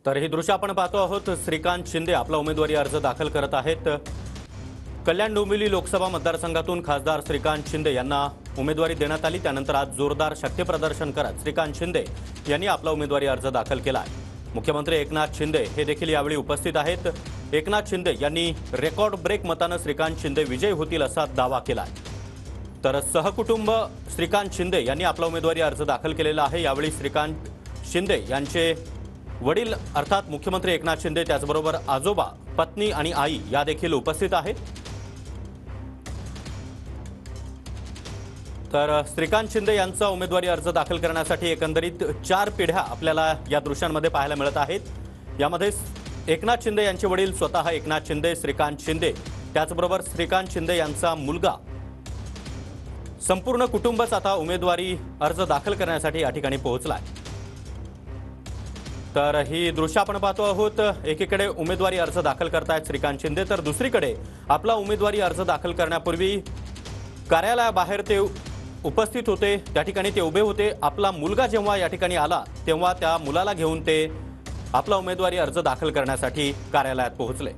तर ही दृश्य आपण पाहतो आहोत। श्रीकांत शिंदे आपला उमेदवारी अर्ज दाखल करत आहेत। कल्याण डोंबिवली लोकसभा मतदारसंघातून खासदार श्रीकांत शिंदे यांना उमेदवारी देण्यात आली। त्यानंतर आज जोरदार शक्तिप्रदर्शन करत श्रीकांत शिंदे यांनी आपला उमेदवारी अर्ज दाखल केला आहे। मुख्यमंत्री एकनाथ शिंदे हे देखील यावेळी उपस्थित आहेत। एकनाथ शिंदे यांनी रेकॉर्ड ब्रेक मताने श्रीकांत शिंदे विजयी होतील असा दावा केला आहे। तर सहकुटुंब श्रीकांत शिंदे यांनी आपला उमेदवारी अर्ज दाखल केलेला आहे। यावेळी श्रीकांत शिंदे यांचे वडील अर्थात मुख्यमंत्री एकनाथ शिंदे, त्याचबरोबर आजोबा, पत्नी आणि आई या देखील उपस्थित आहेत। तर श्रीकांत शिंदे यांचा उमेदवारी अर्ज दाखल करण्यासाठी एकंदरीत 4 पिढ्या आपल्याला या दृश्यांमध्ये पाहायला मिळत आहेत। यामध्ये एकनाथ शिंदे यांचे वडील स्वतः एकनाथ शिंदे, श्रीकांत शिंदे, त्याचबरोबर श्रीकांत शिंदे यांचा मुलगा, संपूर्ण कुटुंबच आता उमेदवारी अर्ज दाखल करण्यासाठी या ठिकाणी पोहोचलाय। तर ही दृश्य आपण पाहतो आहोत। एकीकडे उमेदवारी अर्ज दाखल करतायत श्रीकांत शिंदे, तर दुसरीकडे आपला उमेदवारी अर्ज दाखल करण्यापूर्वी कार्यालयाबाहेर ते उपस्थित होते, त्या ठिकाणी ते उभे होते। आपला मुलगा जेव्हा या ठिकाणी आला तेव्हा त्या मुलाला घेऊन ते आपला उमेदवारी अर्ज दाखल करण्यासाठी कार्यालयात पोहोचले।